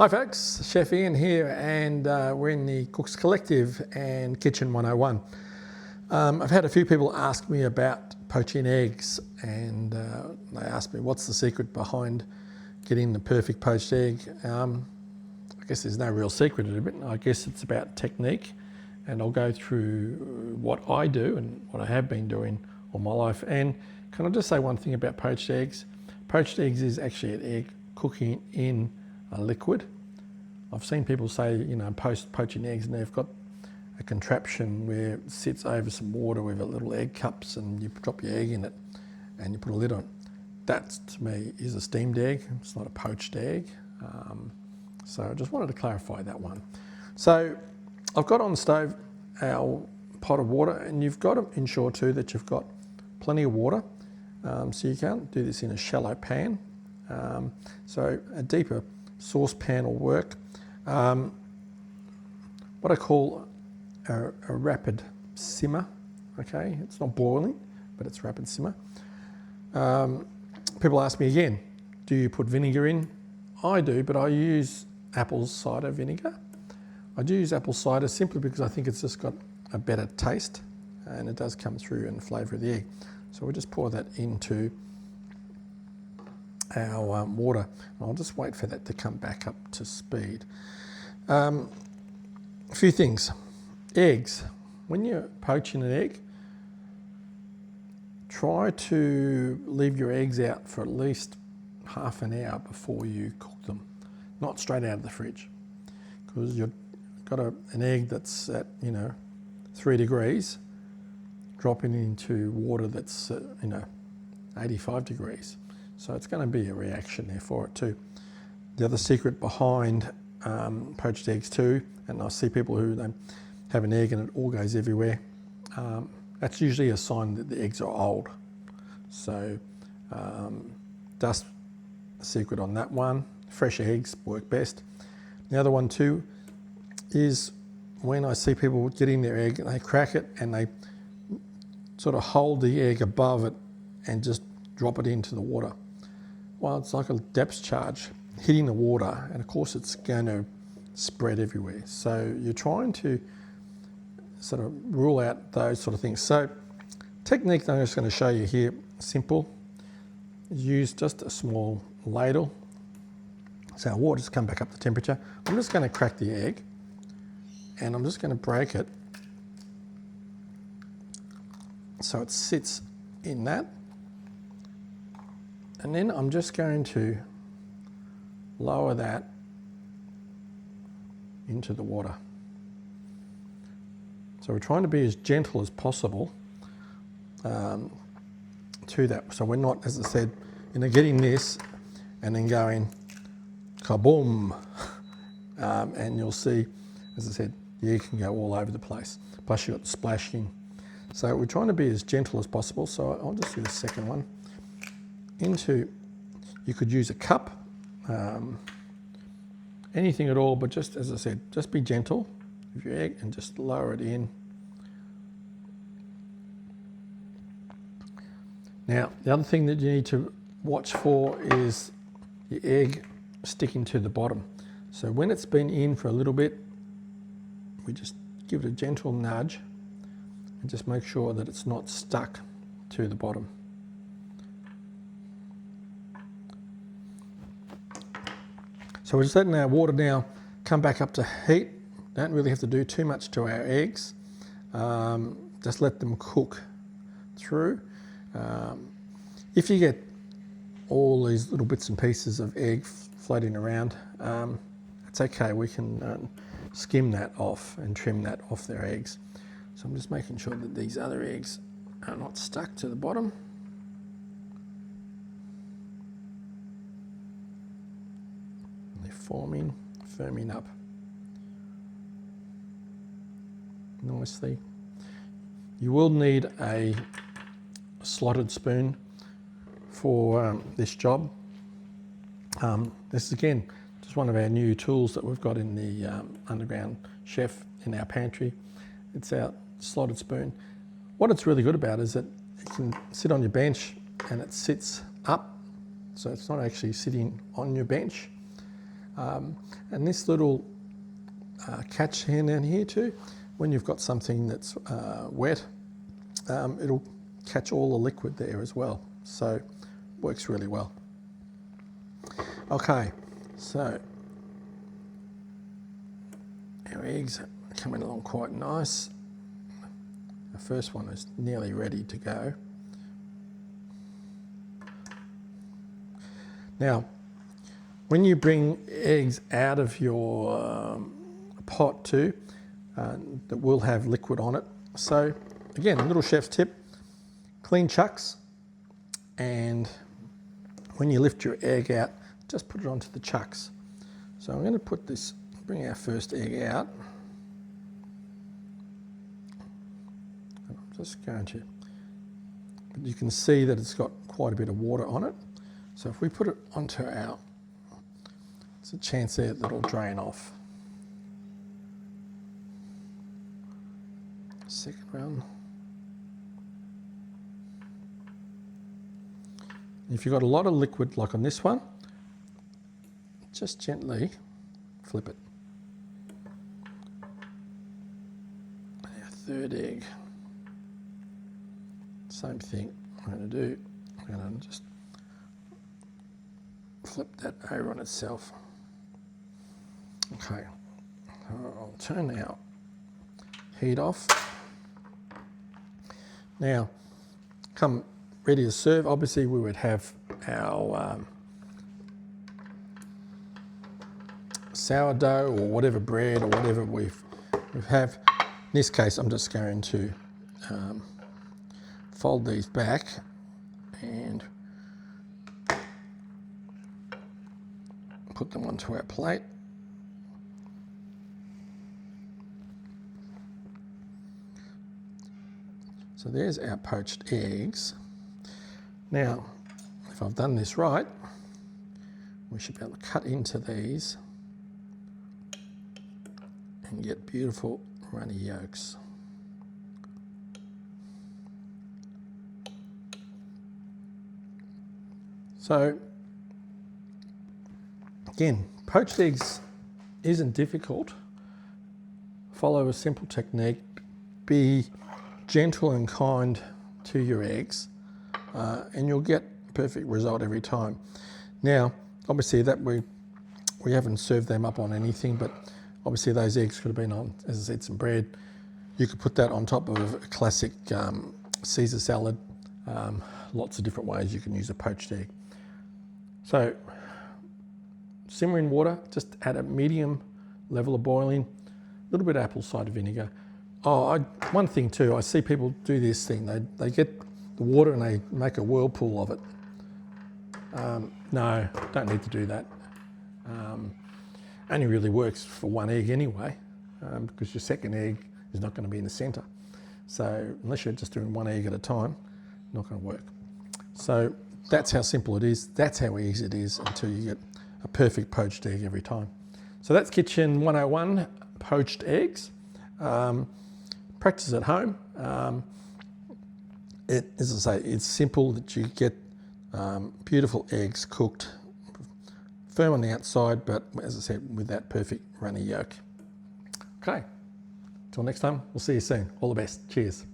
Hi folks, Chef Ian here, and we're in the Cooks Collective and Kitchen 101. I've had a few people ask me about poaching eggs, and they asked me what's the secret behind getting the perfect poached egg. I guess there's no real secret to it. I guess it's about technique, and I'll go through what I do and what I have been doing all my life. And can I just say one thing about poached eggs? Poached eggs is actually an egg cooking in a liquid. I've seen people say, you know, poaching eggs, and they've got a contraption where it sits over some water with a little egg cups, and you drop your egg in it and you put a lid on. That, to me, is a steamed egg. It's not a poached egg. So I just wanted to clarify that one. So I've got on the stove our pot of water, and you've got to ensure too that you've got plenty of water. So you can't do this in a shallow pan. So a deeper saucepan will work. What I call a rapid simmer, okay? It's not boiling, but it's rapid simmer. People ask me again, do you put vinegar in? I do, but I use apple cider vinegar. I do use apple cider simply because I think it's just got a better taste, and it does come through in the flavour of the egg. So we'll just pour that into our water. I'll just wait for that to come back up to speed. A few things. Eggs. When you're poaching an egg, try to leave your eggs out for at least half an hour before you cook them, not straight out of the fridge, because you've got an egg that's at 3 degrees, dropping into water that's 85 degrees. So it's going to be a reaction there for it too. The other secret behind poached eggs too, and I see people who they have an egg and it all goes everywhere. That's usually a sign that the eggs are old. So that's the secret on that one. Fresh eggs work best. The other one too is when I see people getting their egg and they crack it and they sort of hold the egg above it and just drop it into the water. Well, it's like a depth charge hitting the water, and of course it's going to spread everywhere. So you're trying to sort of rule out those sort of things. So technique that I'm just going to show you here, simple. Use just a small ladle. So our water's come back up to temperature. I'm just going to crack the egg, and I'm just going to break it so it sits in that. And then I'm just going to lower that into the water. So we're trying to be as gentle as possible to that. So we're not, as I said, getting this and then going kaboom. And you'll see, as I said, the egg can go all over the place. Plus you've got the splashing. So we're trying to be as gentle as possible. So I'll just do the second one. You could use a cup, anything at all, but just, as I said, just be gentle with your egg and just lower it in. Now, the other thing that you need to watch for is the egg sticking to the bottom. So when it's been in for a little bit, we just give it a gentle nudge and just make sure that it's not stuck to the bottom. So we're just letting our water now come back up to heat. Don't really have to do too much to our eggs. Just let them cook through. If you get all these little bits and pieces of egg floating around, it's okay. We can skim that off and trim that off their eggs. So I'm just making sure that these other eggs are not stuck to the bottom. Firming up nicely. You will need a slotted spoon for this job. This is again just one of our new tools that we've got in the underground chef in our pantry. It's our slotted spoon. What it's really good about is that it can sit on your bench and it sits up, so it's not actually sitting on your bench. And this little catch here down here too, when you've got something that's wet, it'll catch all the liquid there as well. So works really well. Okay, so our eggs are coming along quite nice. The first one is nearly ready to go. Now, when you bring eggs out of your pot too, that will have liquid on it. So again, a little chef's tip, clean chucks, and when you lift your egg out, just put it onto the chucks. So I'm going to bring our first egg out. And I'm just going to, but you can see that it's got quite a bit of water on it. So if we put it onto our, there's a chance there that it'll drain off. Second round. If you've got a lot of liquid like on this one, just gently flip it. And our third egg, same thing I'm going to do. I'm going to just flip that over on itself. Okay, I'll turn our heat off. Now, come ready to serve, obviously we would have our sourdough or whatever bread or whatever we have. In this case, I'm just going to fold these back and put them onto our plate. So there's our poached eggs. Now, if I've done this right, we should be able to cut into these and get beautiful runny yolks. So, again, poached eggs isn't difficult. Follow a simple technique. Be gentle and kind to your eggs, and you'll get a perfect result every time. Now, obviously that we haven't served them up on anything, but obviously those eggs could have been on, as I said, some bread. You could put that on top of a classic Caesar salad. Lots of different ways you can use a poached egg. So, simmer in water, just add a medium level of boiling, a little bit of apple cider vinegar. Oh, one thing too, I see people do this thing. They get the water and they make a whirlpool of it. No, don't need to do that. Only really works for one egg anyway, because your second egg is not going to be in the centre. So unless you're just doing one egg at a time, not going to work. So that's how simple it is. That's how easy it is until you get a perfect poached egg every time. So that's Kitchen 101, poached eggs. Practice at home. As I say, it's simple that you get beautiful eggs cooked, firm on the outside, but as I said, with that perfect runny yolk. Okay, till next time, we'll see you soon. All the best. Cheers.